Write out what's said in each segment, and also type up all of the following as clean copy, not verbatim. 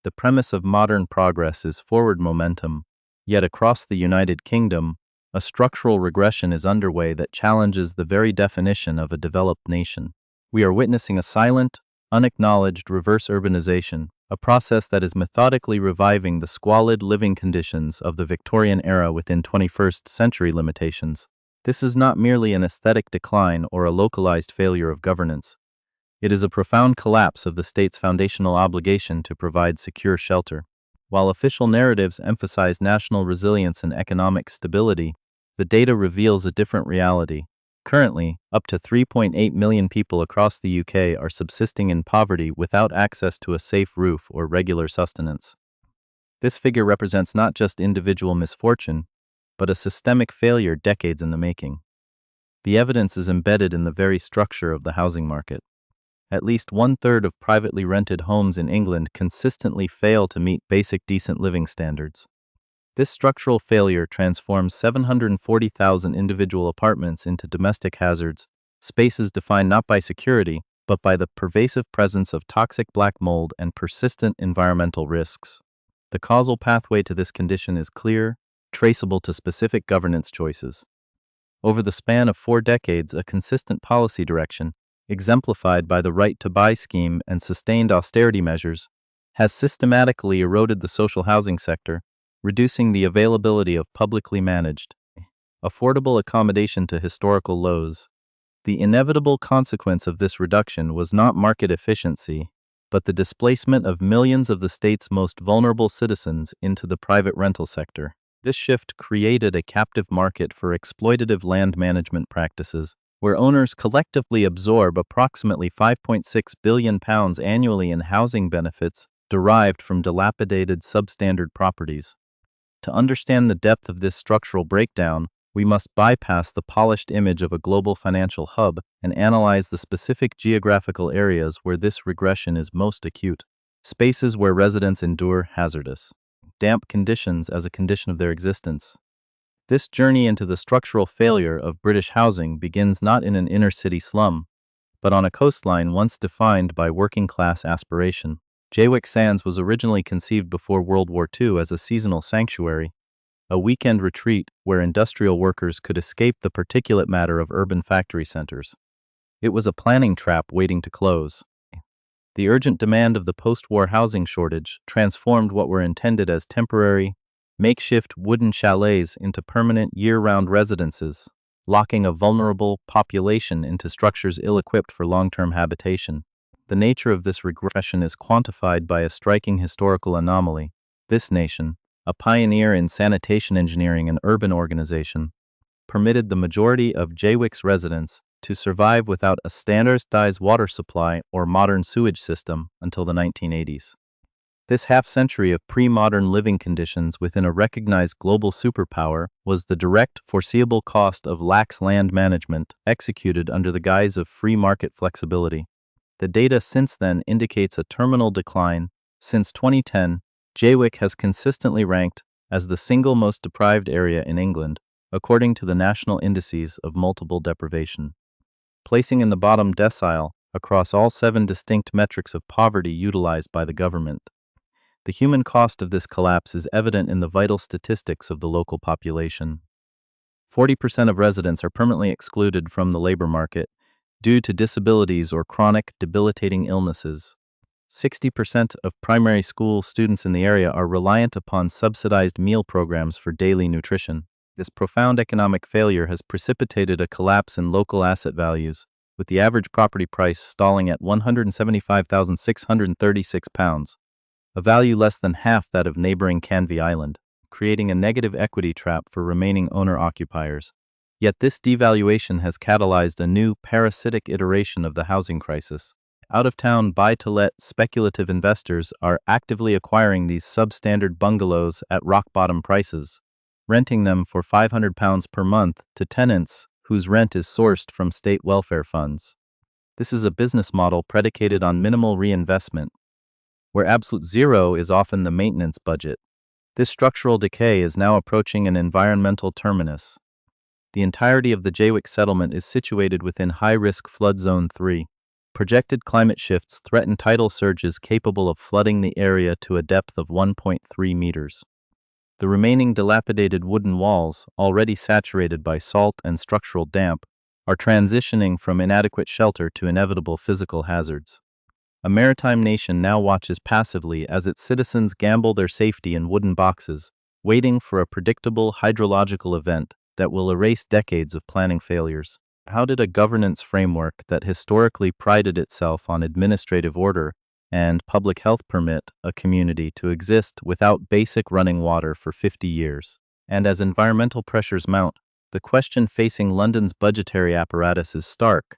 The premise of modern progress is forward momentum, yet across the United Kingdom, a structural regression is underway that challenges the very definition of a developed nation. We are witnessing a silent, unacknowledged reverse urbanization, a process that is methodically reviving the squalid living conditions of the Victorian era within 21st century limitations. This is not merely an aesthetic decline or a localized failure of governance. It is a profound collapse of the state's foundational obligation to provide secure shelter. While official narratives emphasize national resilience and economic stability, the data reveals a different reality. Currently, up to 3.8 million people across the UK are subsisting in poverty without access to a safe roof or regular sustenance. This figure represents not just individual misfortune, but a systemic failure decades in the making. The evidence is embedded in the very structure of the housing market. At least one-third of privately rented homes in England consistently fail to meet basic decent living standards. This structural failure transforms 740,000 individual apartments into domestic hazards, spaces defined not by security, but by the pervasive presence of toxic black mold and persistent environmental risks. The causal pathway to this condition is clear, traceable to specific governance choices. Over the span of 4 decades, a consistent policy direction, exemplified by the right-to-buy scheme and sustained austerity measures, has systematically eroded the social housing sector, reducing the availability of publicly managed, affordable accommodation to historical lows. The inevitable consequence of this reduction was not market efficiency, but the displacement of millions of the state's most vulnerable citizens into the private rental sector. This shift created a captive market for exploitative land management practices, where owners collectively absorb approximately £5.6 billion annually in housing benefits derived from dilapidated substandard properties. To understand the depth of this structural breakdown, we must bypass the polished image of a global financial hub and analyze the specific geographical areas where this regression is most acute. Spaces where residents endure hazardous, damp conditions as a condition of their existence. This journey into the structural failure of British housing begins not in an inner-city slum, but on a coastline once defined by working-class aspiration. Jaywick Sands was originally conceived before World War II as a seasonal sanctuary, a weekend retreat where industrial workers could escape the particulate matter of urban factory centers. It was a planning trap waiting to close. The urgent demand of the post-war housing shortage transformed what were intended as temporary, makeshift wooden chalets into permanent year-round residences, locking a vulnerable population into structures ill-equipped for long-term habitation. The nature of this regression is quantified by a striking historical anomaly. This nation, a pioneer in sanitation engineering and urban organization, permitted the majority of Jaywick's residents to survive without a standardized water supply or modern sewage system until the 1980s. This half-century of pre-modern living conditions within a recognized global superpower was the direct, foreseeable cost of lax land management executed under the guise of free market flexibility. The data since then indicates a terminal decline. Since 2010, Jaywick has consistently ranked as the single most deprived area in England, according to the national indices of multiple deprivation, placing in the bottom decile across all 7 distinct metrics of poverty utilized by the government. The human cost of this collapse is evident in the vital statistics of the local population. 40% of residents are permanently excluded from the labor market due to disabilities or chronic, debilitating illnesses. 60% of primary school students in the area are reliant upon subsidized meal programs for daily nutrition. This profound economic failure has precipitated a collapse in local asset values, with the average property price stalling at £175,636, a value less than half that of neighboring Canvey Island, creating a negative equity trap for remaining owner-occupiers. Yet this devaluation has catalyzed a new parasitic iteration of the housing crisis. Out-of-town buy-to-let speculative investors are actively acquiring these substandard bungalows at rock-bottom prices, renting them for £500 per month to tenants whose rent is sourced from state welfare funds. This is a business model predicated on minimal reinvestment, where absolute zero is often the maintenance budget. This structural decay is now approaching an environmental terminus. The entirety of the Jaywick settlement is situated within high-risk flood zone 3. Projected climate shifts threaten tidal surges capable of flooding the area to a depth of 1.3 meters. The remaining dilapidated wooden walls, already saturated by salt and structural damp, are transitioning from inadequate shelter to inevitable physical hazards. A maritime nation now watches passively as its citizens gamble their safety in wooden boxes, waiting for a predictable hydrological event that will erase decades of planning failures. How did a governance framework that historically prided itself on administrative order and public health permit a community to exist without basic running water for 50 years? And as environmental pressures mount, the question facing London's budgetary apparatus is stark.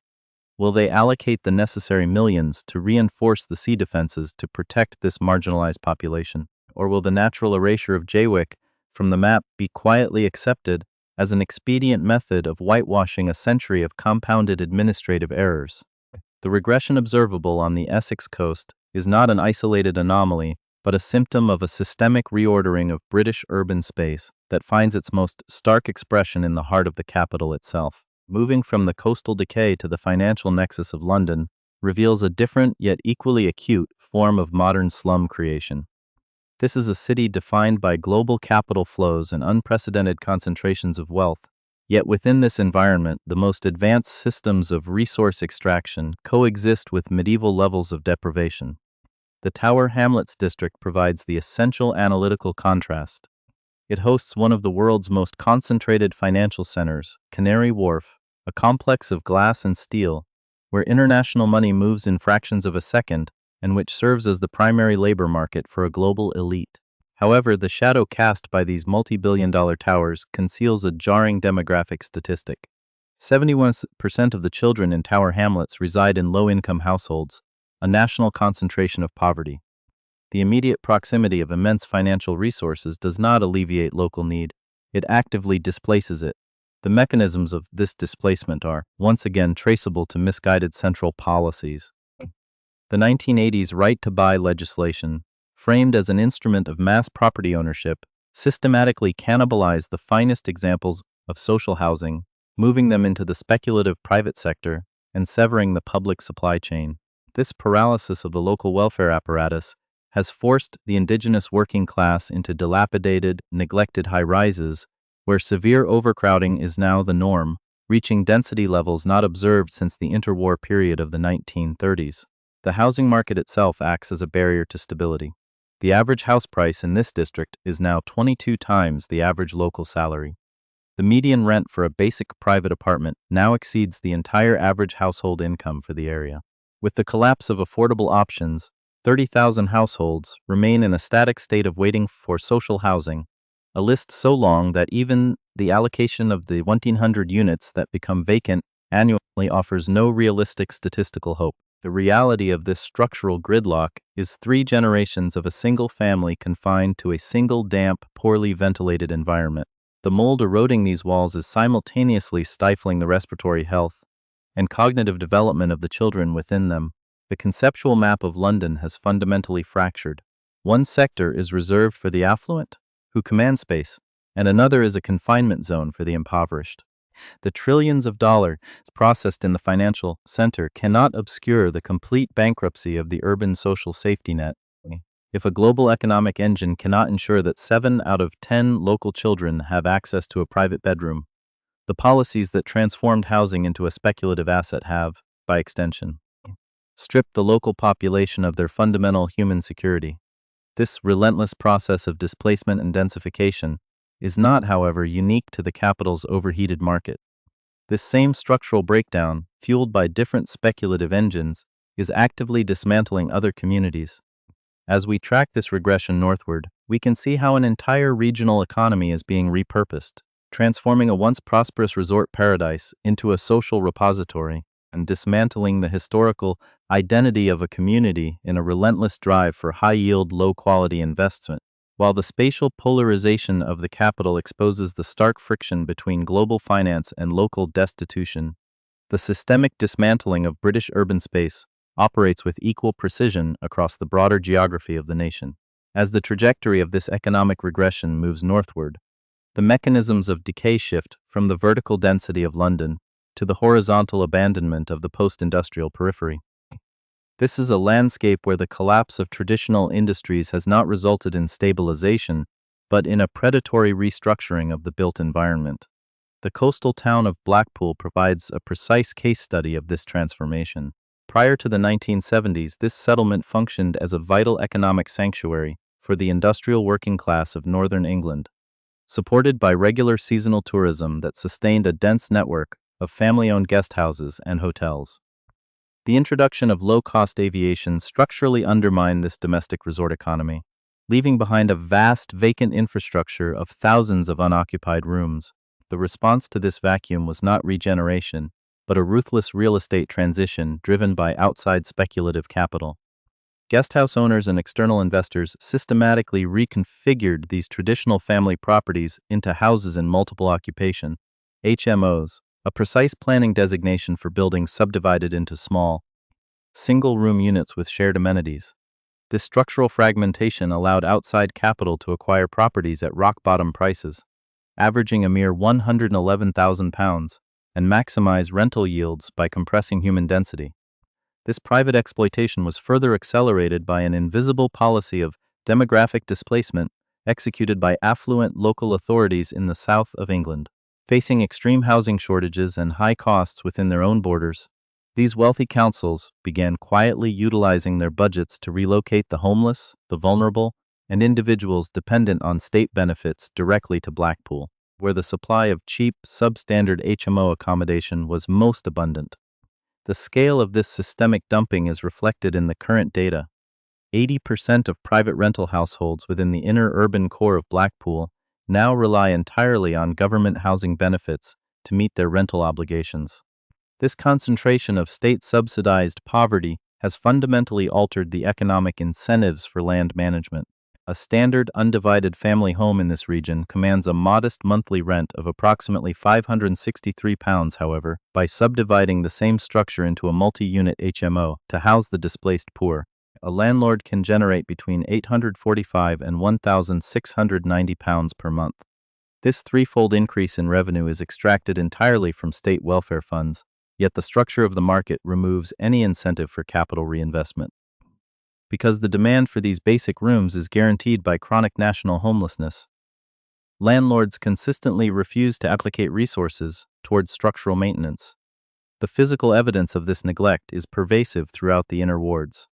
Will they allocate the necessary millions to reinforce the sea defenses to protect this marginalized population? Or will the natural erasure of Jaywick from the map be quietly accepted as an expedient method of whitewashing a century of compounded administrative errors? The regression observable on the Essex coast is not an isolated anomaly, but a symptom of a systemic reordering of British urban space that finds its most stark expression in the heart of the capital itself. Moving from the coastal decay to the financial nexus of London reveals a different yet equally acute form of modern slum creation. This is a city defined by global capital flows and unprecedented concentrations of wealth. Yet within this environment, the most advanced systems of resource extraction coexist with medieval levels of deprivation. The Tower Hamlets district provides the essential analytical contrast. It hosts one of the world's most concentrated financial centers, Canary Wharf, a complex of glass and steel, where international money moves in fractions of a second and which serves as the primary labor market for a global elite. However, the shadow cast by these multi-billion-dollar towers conceals a jarring demographic statistic. 71% of the children in Tower Hamlets reside in low-income households, a national concentration of poverty. The immediate proximity of immense financial resources does not alleviate local need, it actively displaces it. The mechanisms of this displacement are, once again, traceable to misguided central policies. The 1980s right-to-buy legislation, framed as an instrument of mass property ownership, systematically cannibalized the finest examples of social housing, moving them into the speculative private sector and severing the public supply chain. This paralysis of the local welfare apparatus has forced the indigenous working class into dilapidated, neglected high-rises, where severe overcrowding is now the norm, reaching density levels not observed since the interwar period of the 1930s. The housing market itself acts as a barrier to stability. The average house price in this district is now 22 times the average local salary. The median rent for a basic private apartment now exceeds the entire average household income for the area. With the collapse of affordable options, 30,000 households remain in a static state of waiting for social housing, a list so long that even the allocation of the 1,900 units that become vacant annually offers no realistic statistical hope. The reality of this structural gridlock is 3 generations of a single family confined to a single damp, poorly ventilated environment. The mold eroding these walls is simultaneously stifling the respiratory health and cognitive development of the children within them. The conceptual map of London has fundamentally fractured. One sector is reserved for the affluent, who command space, and another is a confinement zone for the impoverished. The trillions of dollars processed in the financial center cannot obscure the complete bankruptcy of the urban social safety net. If a global economic engine cannot ensure that 7 out of 10 local children have access to a private bedroom, the policies that transformed housing into a speculative asset have, by extension, stripped the local population of their fundamental human security. This relentless process of displacement and densification is not, however, unique to the capital's overheated market. This same structural breakdown, fueled by different speculative engines, is actively dismantling other communities. As we track this regression northward, we can see how an entire regional economy is being repurposed, transforming a once prosperous resort paradise into a social repository and dismantling the historical identity of a community in a relentless drive for high-yield, low-quality investment. While the spatial polarization of the capital exposes the stark friction between global finance and local destitution, the systemic dismantling of British urban space operates with equal precision across the broader geography of the nation. As the trajectory of this economic regression moves northward, the mechanisms of decay shift from the vertical density of London to the horizontal abandonment of the post-industrial periphery. This is a landscape where the collapse of traditional industries has not resulted in stabilization, but in a predatory restructuring of the built environment. The coastal town of Blackpool provides a precise case study of this transformation. Prior to the 1970s, this settlement functioned as a vital economic sanctuary for the industrial working class of northern England, supported by regular seasonal tourism that sustained a dense network of family-owned guest houses and hotels. The introduction of low-cost aviation structurally undermined this domestic resort economy, leaving behind a vast vacant infrastructure of thousands of unoccupied rooms. The response to this vacuum was not regeneration, but a ruthless real estate transition driven by outside speculative capital. Guesthouse owners and external investors systematically reconfigured these traditional family properties into houses in multiple occupation, HMOs, a precise planning designation for buildings subdivided into small, single-room units with shared amenities. This structural fragmentation allowed outside capital to acquire properties at rock-bottom prices, averaging a mere £111,000, and maximize rental yields by compressing human density. This private exploitation was further accelerated by an invisible policy of demographic displacement executed by affluent local authorities in the south of England. Facing extreme housing shortages and high costs within their own borders, these wealthy councils began quietly utilizing their budgets to relocate the homeless, the vulnerable, and individuals dependent on state benefits directly to Blackpool, where the supply of cheap, substandard HMO accommodation was most abundant. The scale of this systemic dumping is reflected in the current data. 80% of private rental households within the inner urban core of Blackpool now rely entirely on government housing benefits to meet their rental obligations. This concentration of state-subsidized poverty has fundamentally altered the economic incentives for land management. A standard undivided family home in this region commands a modest monthly rent of approximately £563, however, by subdividing the same structure into a multi-unit HMO to house the displaced poor, a landlord can generate between £845 and £1,690 per month. This threefold increase in revenue is extracted entirely from state welfare funds, yet the structure of the market removes any incentive for capital reinvestment. Because the demand for these basic rooms is guaranteed by chronic national homelessness, landlords consistently refuse to allocate resources towards structural maintenance. The physical evidence of this neglect is pervasive throughout the inner wards.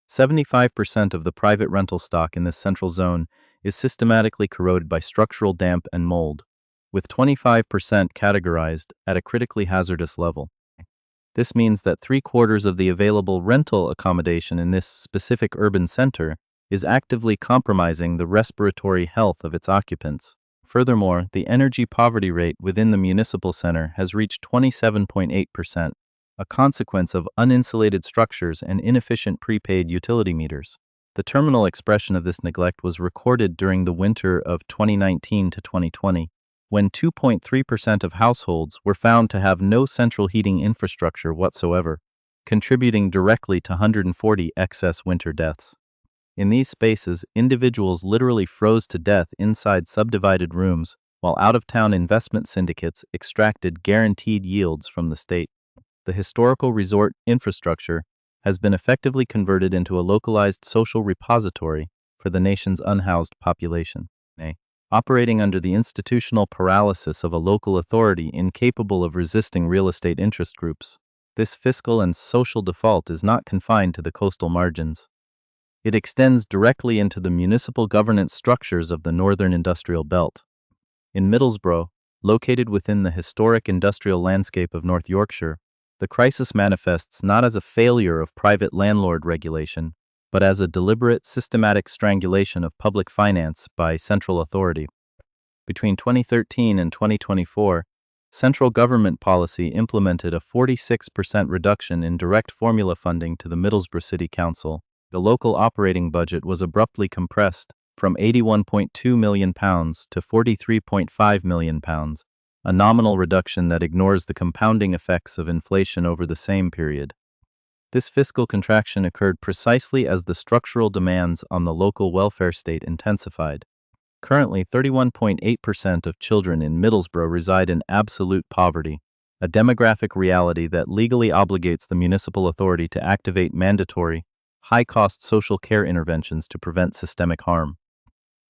75% of the private rental stock in this central zone is systematically corroded by structural damp and mold, with 25% categorized at a critically hazardous level. This means that 3/4 of the available rental accommodation in this specific urban center is actively compromising the respiratory health of its occupants. Furthermore, the energy poverty rate within the municipal center has reached 27.8%. A consequence of uninsulated structures and inefficient prepaid utility meters. The terminal expression of this neglect was recorded during the winter of 2019 to 2020, when 2.3% of households were found to have no central heating infrastructure whatsoever, contributing directly to 140 excess winter deaths. In these spaces, individuals literally froze to death inside subdivided rooms, while out-of-town investment syndicates extracted guaranteed yields from the state. The historical resort infrastructure has been effectively converted into a localized social repository for the nation's unhoused population, operating under the institutional paralysis of a local authority incapable of resisting real estate interest groups. This fiscal and social default is not confined to the coastal margins. It extends directly into the municipal governance structures of the northern industrial belt. In Middlesbrough, located within the historic industrial landscape of North Yorkshire, the crisis manifests not as a failure of private landlord regulation, but as a deliberate, systematic strangulation of public finance by central authority. Between 2013 and 2024, central government policy implemented a 46% reduction in direct formula funding to the Middlesbrough City Council. The local operating budget was abruptly compressed from £81.2 million to £43.5 million, a nominal reduction that ignores the compounding effects of inflation over the same period. This fiscal contraction occurred precisely as the structural demands on the local welfare state intensified. Currently, 31.8% of children in Middlesbrough reside in absolute poverty, a demographic reality that legally obligates the municipal authority to activate mandatory, high-cost social care interventions to prevent systemic harm.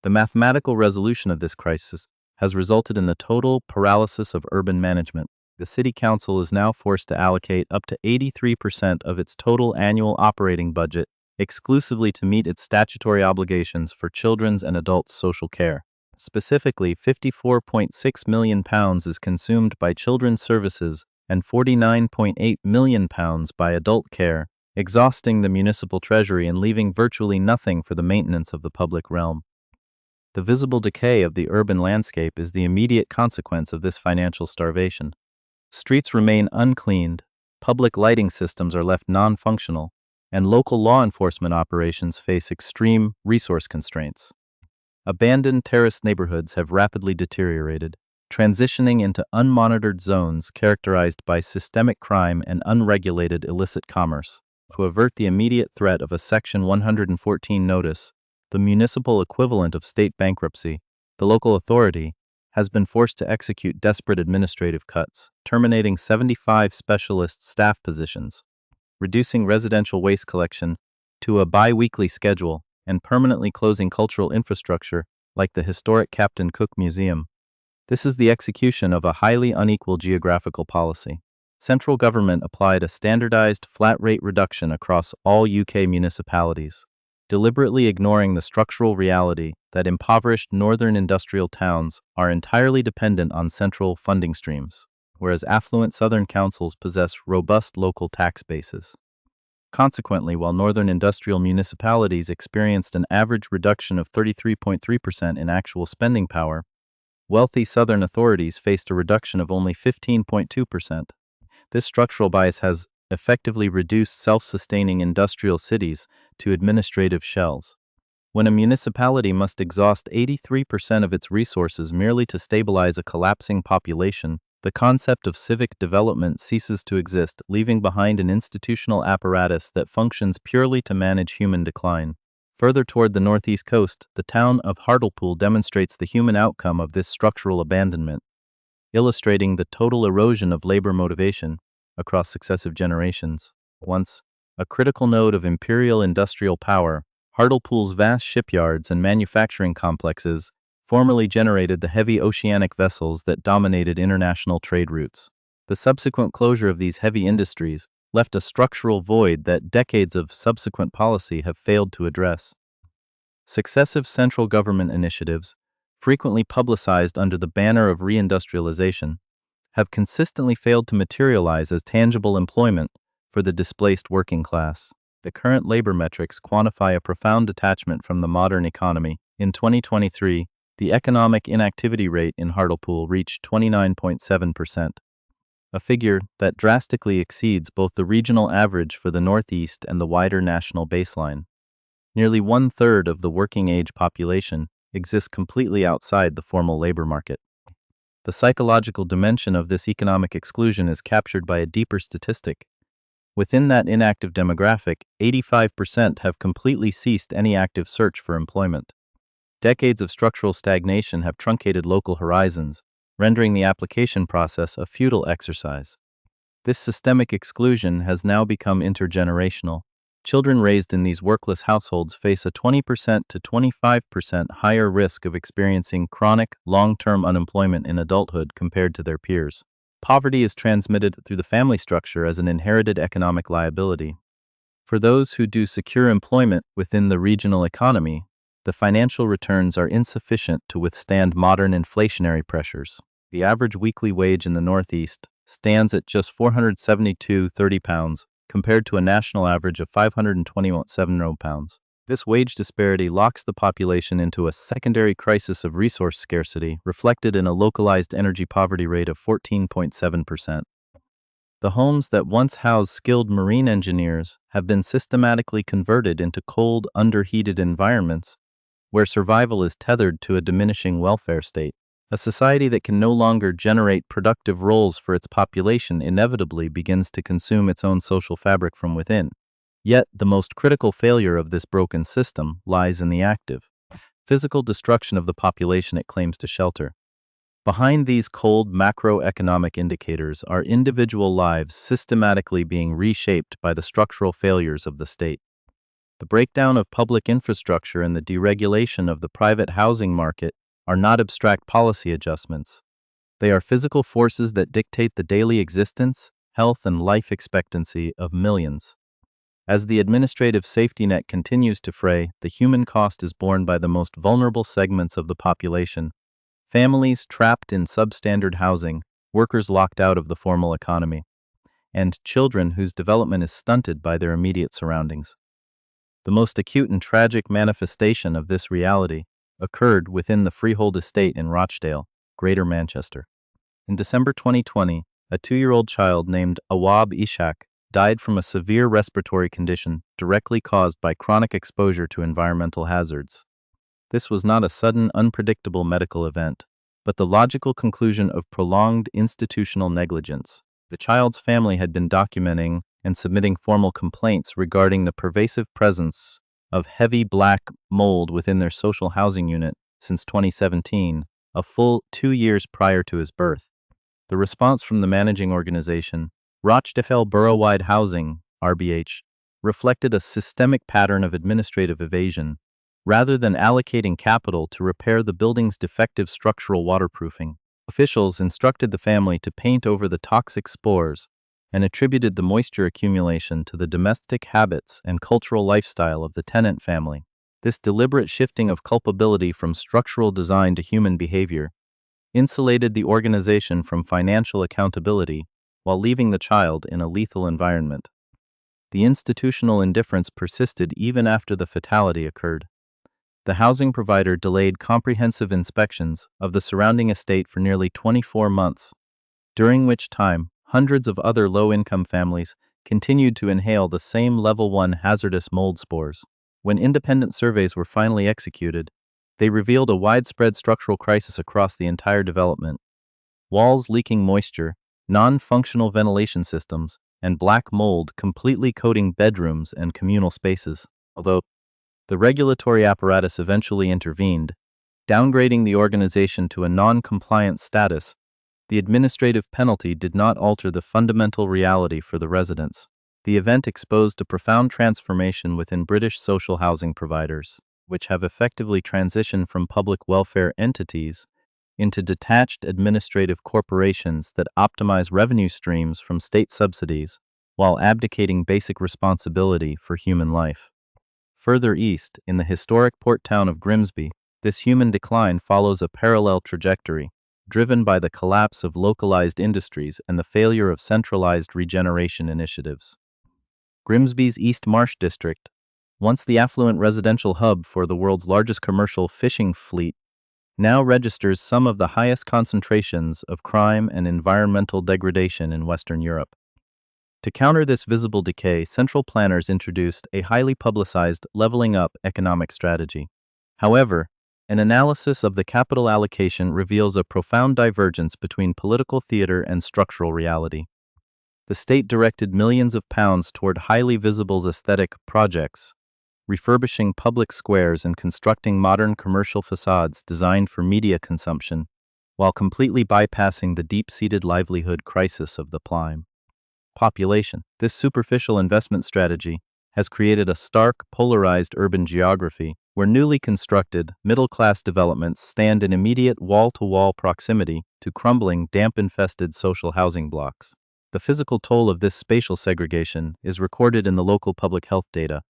The mathematical resolution of this crisis has resulted in the total paralysis of urban management. The City Council is now forced to allocate up to 83% of its total annual operating budget exclusively to meet its statutory obligations for children's and adults' social care. Specifically, £54.6 million is consumed by children's services and £49.8 million by adult care, exhausting the municipal treasury and leaving virtually nothing for the maintenance of the public realm. The visible decay of the urban landscape is the immediate consequence of this financial starvation. Streets remain uncleaned, public lighting systems are left non-functional, and local law enforcement operations face extreme resource constraints. Abandoned terraced neighborhoods have rapidly deteriorated, transitioning into unmonitored zones characterized by systemic crime and unregulated illicit commerce. To avert the immediate threat of a Section 114 notice, the municipal equivalent of state bankruptcy, the local authority has been forced to execute desperate administrative cuts, terminating 75 specialist staff positions, reducing residential waste collection to a bi-weekly schedule, and permanently closing cultural infrastructure like the historic Captain Cook Museum. This is the execution of a highly unequal geographical policy. Central government applied a standardized flat rate reduction across all UK municipalities, deliberately ignoring the structural reality that impoverished northern industrial towns are entirely dependent on central funding streams, whereas affluent southern councils possess robust local tax bases. Consequently, while northern industrial municipalities experienced an average reduction of 33.3% in actual spending power, wealthy southern authorities faced a reduction of only 15.2%. This structural bias has effectively reduced self-sustaining industrial cities to administrative shells. When a municipality must exhaust 83% of its resources merely to stabilize a collapsing population, the concept of civic development ceases to exist, leaving behind an institutional apparatus that functions purely to manage human decline. Further toward the northeast coast, the town of Hartlepool demonstrates the human outcome of this structural abandonment, illustrating the total erosion of labor motivation across successive generations. Once a critical node of imperial industrial power, Hartlepool's vast shipyards and manufacturing complexes formerly generated the heavy oceanic vessels that dominated international trade routes. The subsequent closure of these heavy industries left a structural void that decades of subsequent policy have failed to address. Successive central government initiatives, frequently publicized under the banner of reindustrialization, have consistently failed to materialize as tangible employment for the displaced working class. The current labor metrics quantify a profound detachment from the modern economy. In 2023, the economic inactivity rate in Hartlepool reached 29.7%, a figure that drastically exceeds both the regional average for the Northeast and the wider national baseline. Nearly one-third of the working-age population exists completely outside the formal labor market. The psychological dimension of this economic exclusion is captured by a deeper statistic. Within that inactive demographic, 85% have completely ceased any active search for employment. Decades of structural stagnation have truncated local horizons, rendering the application process a futile exercise. This systemic exclusion has now become intergenerational. Children raised in these workless households face a 20% to 25% higher risk of experiencing chronic, long-term unemployment in adulthood compared to their peers. Poverty is transmitted through the family structure as an inherited economic liability. For those who do secure employment within the regional economy, the financial returns are insufficient to withstand modern inflationary pressures. The average weekly wage in the Northeast stands at just £472.30 compared to a national average of £527. This wage disparity locks the population into a secondary crisis of resource scarcity, reflected in a localized energy poverty rate of 14.7%. The homes that once housed skilled marine engineers have been systematically converted into cold, underheated environments where survival is tethered to a diminishing welfare state. A society that can no longer generate productive roles for its population inevitably begins to consume its own social fabric from within. Yet, the most critical failure of this broken system lies in the active, physical destruction of the population it claims to shelter. Behind these cold macroeconomic indicators are individual lives systematically being reshaped by the structural failures of the state. The breakdown of public infrastructure and the deregulation of the private housing market are not abstract policy adjustments. They are physical forces that dictate the daily existence, health, and life expectancy of millions. As the administrative safety net continues to fray, the human cost is borne by the most vulnerable segments of the population: families trapped in substandard housing, workers locked out of the formal economy, and children whose development is stunted by their immediate surroundings. The most acute and tragic manifestation of this reality occurred within the freehold estate in Rochdale, Greater Manchester. In December 2020, a 2-year-old child named Awab Ishak died from a severe respiratory condition directly caused by chronic exposure to environmental hazards. This was not a sudden, unpredictable medical event, but the logical conclusion of prolonged institutional negligence. The child's family had been documenting and submitting formal complaints regarding the pervasive presence of heavy black mold within their social housing unit since 2017, a full 2 years prior to his birth. The response from the managing organization, Rochdale Borough-Wide Housing, RBH, reflected a systemic pattern of administrative evasion, rather than allocating capital to repair the building's defective structural waterproofing. Officials instructed the family to paint over the toxic spores and attributed the moisture accumulation to the domestic habits and cultural lifestyle of the tenant family. This deliberate shifting of culpability from structural design to human behavior insulated the organization from financial accountability while leaving the child in a lethal environment. The institutional indifference persisted even after the fatality occurred. The housing provider delayed comprehensive inspections of the surrounding estate for nearly 24 months, during which time hundreds of other low-income families continued to inhale the same level 1 hazardous mold spores. When independent surveys were finally executed, they revealed a widespread structural crisis across the entire development: walls leaking moisture, non-functional ventilation systems, and black mold completely coating bedrooms and communal spaces. Although the regulatory apparatus eventually intervened, downgrading the organization to a non-compliant status, the administrative penalty did not alter the fundamental reality for the residents. The event exposed a profound transformation within British social housing providers, which have effectively transitioned from public welfare entities into detached administrative corporations that optimize revenue streams from state subsidies while abdicating basic responsibility for human life. Further east, in the historic port town of Grimsby, this human decline follows a parallel trajectory, driven by the collapse of localized industries and the failure of centralized regeneration initiatives. Grimsby's East Marsh district, once the affluent residential hub for the world's largest commercial fishing fleet, now registers some of the highest concentrations of crime and environmental degradation in Western Europe. To counter this visible decay, central planners introduced a highly publicized leveling up economic strategy. However, an analysis of the capital allocation reveals a profound divergence between political theater and structural reality. The state directed millions of pounds toward highly visible aesthetic projects, refurbishing public squares and constructing modern commercial facades designed for media consumption, while completely bypassing the deep-seated livelihood crisis of the population. This superficial investment strategy has created a stark, polarized urban geography where newly constructed, middle-class developments stand in immediate wall-to-wall proximity to crumbling, damp-infested social housing blocks. The physical toll of this spatial segregation is recorded in the local public health data.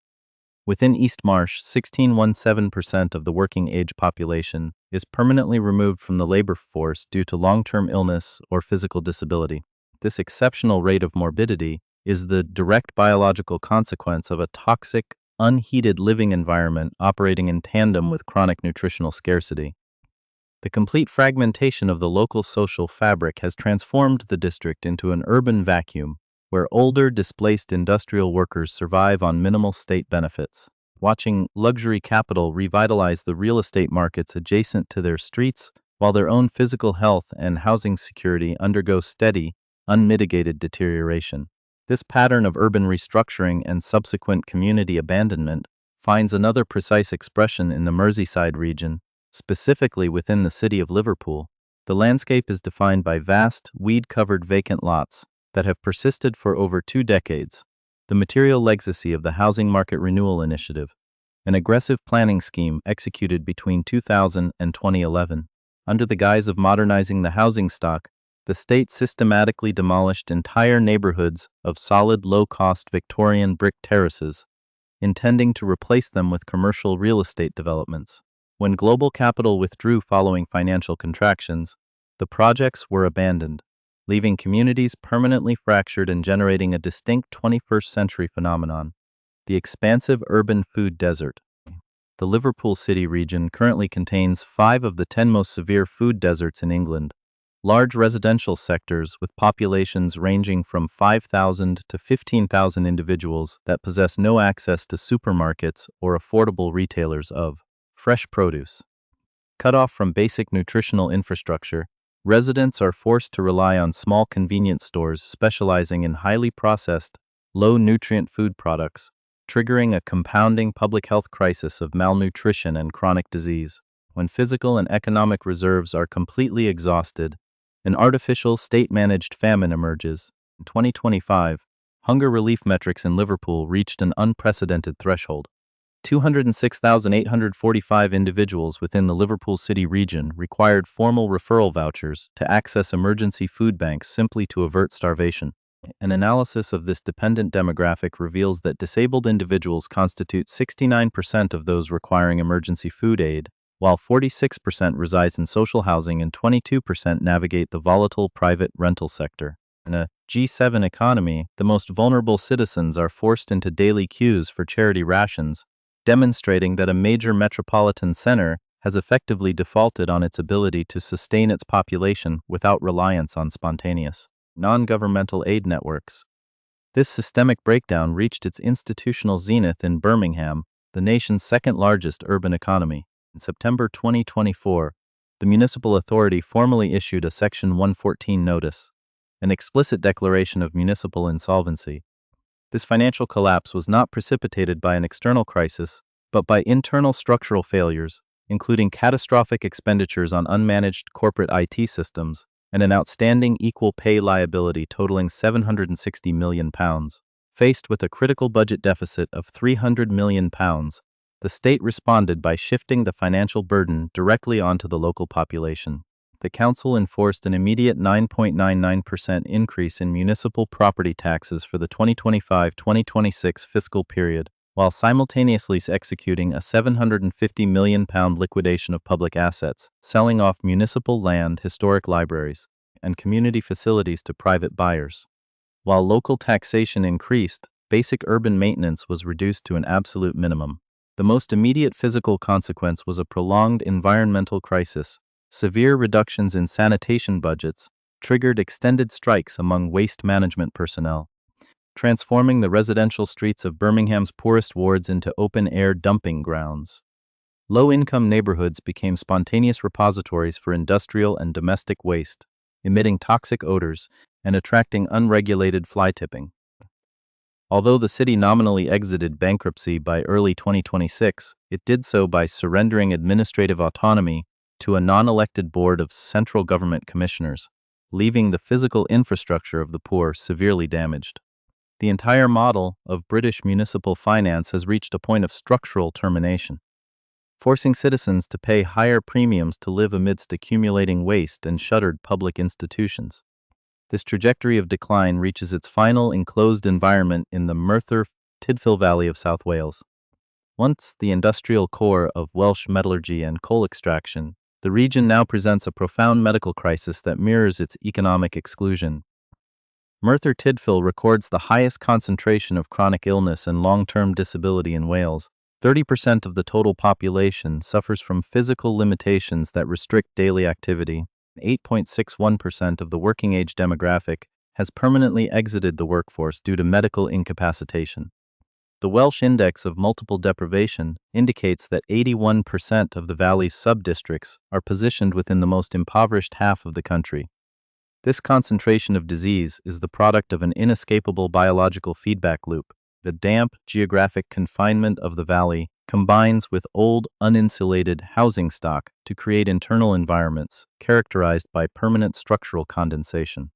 Within East Marsh, 16.17% of the working-age population is permanently removed from the labor force due to long-term illness or physical disability. This exceptional rate of morbidity is the direct biological consequence of a toxic, unheated living environment operating in tandem with chronic nutritional scarcity. The complete fragmentation of the local social fabric has transformed the district into an urban vacuum where older, displaced industrial workers survive on minimal state benefits, watching luxury capital revitalize the real estate markets adjacent to their streets, while their own physical health and housing security undergo steady, unmitigated deterioration. This pattern of urban restructuring and subsequent community abandonment finds another precise expression in the Merseyside region, specifically within the city of Liverpool. The landscape is defined by vast, weed-covered vacant lots that have persisted for over 2 decades, the material legacy of the Housing Market Renewal Initiative, an aggressive planning scheme executed between 2000 and 2011. Under the guise of modernizing the housing stock, the state systematically demolished entire neighborhoods of solid, low-cost Victorian brick terraces, intending to replace them with commercial real estate developments. When global capital withdrew following financial contractions, the projects were abandoned, leaving communities permanently fractured and generating a distinct 21st century phenomenon: the expansive urban food desert. The Liverpool City region currently contains 5 of the 10 most severe food deserts in England, large residential sectors with populations ranging from 5,000 to 15,000 individuals that possess no access to supermarkets or affordable retailers of fresh produce. Cut off from basic nutritional infrastructure, residents are forced to rely on small convenience stores specializing in highly processed, low-nutrient food products, triggering a compounding public health crisis of malnutrition and chronic disease. When physical and economic reserves are completely exhausted, an artificial state-managed famine emerges. In 2025, hunger relief metrics in Liverpool reached an unprecedented threshold. 206,845 individuals within the Liverpool City region required formal referral vouchers to access emergency food banks simply to avert starvation. An analysis of this dependent demographic reveals that disabled individuals constitute 69% of those requiring emergency food aid, while 46% resides in social housing and 22% navigate the volatile private rental sector. In a G7 economy, the most vulnerable citizens are forced into daily queues for charity rations, demonstrating that a major metropolitan center has effectively defaulted on its ability to sustain its population without reliance on spontaneous, non-governmental aid networks. This systemic breakdown reached its institutional zenith in Birmingham, the nation's second-largest urban economy. In September 2024, the municipal authority formally issued a Section 114 notice, an explicit declaration of municipal insolvency. This financial collapse was not precipitated by an external crisis, but by internal structural failures, including catastrophic expenditures on unmanaged corporate IT systems and an outstanding equal pay liability totaling £760 million. Faced with a critical budget deficit of £300 million, the state responded by shifting the financial burden directly onto the local population. The council enforced an immediate 9.99% increase in municipal property taxes for the 2025-2026 fiscal period, while simultaneously executing a £750 million liquidation of public assets, selling off municipal land, historic libraries, and community facilities to private buyers. While local taxation increased, basic urban maintenance was reduced to an absolute minimum. The most immediate physical consequence was a prolonged environmental crisis. Severe reductions in sanitation budgets triggered extended strikes among waste management personnel, transforming the residential streets of Birmingham's poorest wards into open-air dumping grounds. Low-income neighborhoods became spontaneous repositories for industrial and domestic waste, emitting toxic odors and attracting unregulated fly tipping. Although the city nominally exited bankruptcy by early 2026, it did so by surrendering administrative autonomy to a non-elected board of central government commissioners, leaving the physical infrastructure of the poor severely damaged. The entire model of British municipal finance has reached a point of structural termination, forcing citizens to pay higher premiums to live amidst accumulating waste and shuttered public institutions. This trajectory of decline reaches its final enclosed environment in the Merthyr Tydfil Valley of South Wales. Once the industrial core of Welsh metallurgy and coal extraction, the region now presents a profound medical crisis that mirrors its economic exclusion. Merthyr Tydfil records the highest concentration of chronic illness and long-term disability in Wales. 30% of the total population suffers from physical limitations that restrict daily activity. 8.61% of the working-age demographic has permanently exited the workforce due to medical incapacitation. The Welsh Index of Multiple Deprivation indicates that 81% of the valley's sub-districts are positioned within the most impoverished half of the country. This concentration of disease is the product of an inescapable biological feedback loop. The damp, geographic confinement of the valley combines with old, uninsulated housing stock to create internal environments characterized by permanent structural condensation.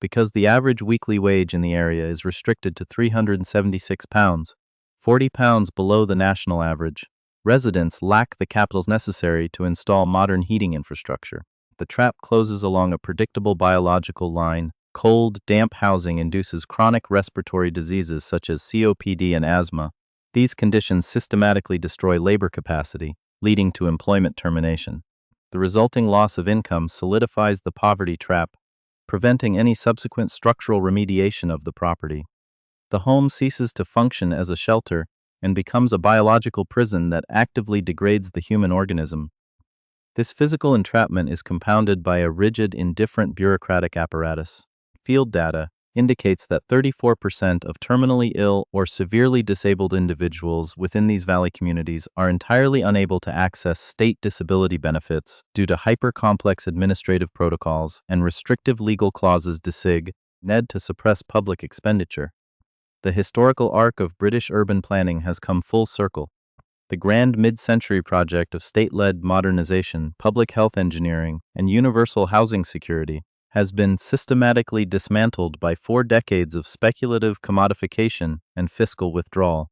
Because the average weekly wage in the area is restricted to £376, £40 below the national average, residents lack the capitals necessary to install modern heating infrastructure. The trap closes along a predictable biological line. Cold, damp housing induces chronic respiratory diseases such as COPD and asthma. These conditions systematically destroy labor capacity, leading to employment termination. The resulting loss of income solidifies the poverty trap, preventing any subsequent structural remediation of the property. The home ceases to function as a shelter and becomes a biological prison that actively degrades the human organism. This physical entrapment is compounded by a rigid, indifferent bureaucratic apparatus. Field data indicates that 34% of terminally ill or severely disabled individuals within these valley communities are entirely unable to access state disability benefits due to hyper-complex administrative protocols and restrictive legal clauses designed to suppress public expenditure. The historical arc of British urban planning has come full circle. The grand mid-century project of state-led modernization, public health engineering, and universal housing security has been systematically dismantled by 4 decades of speculative commodification and fiscal withdrawal.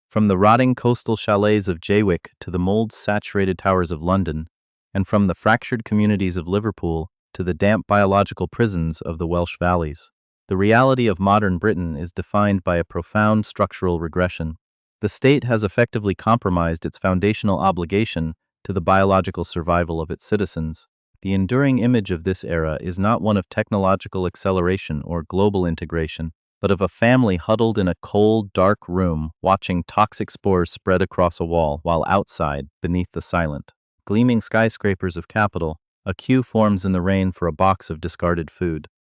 From the rotting coastal chalets of Jaywick to the mold-saturated towers of London, and from the fractured communities of Liverpool to the damp biological prisons of the Welsh valleys, the reality of modern Britain is defined by a profound structural regression. The state has effectively compromised its foundational obligation to the biological survival of its citizens. The enduring image of this era is not one of technological acceleration or global integration, but of a family huddled in a cold, dark room watching toxic spores spread across a wall, while outside, beneath the silent, gleaming skyscrapers of capital, a queue forms in the rain for a box of discarded food.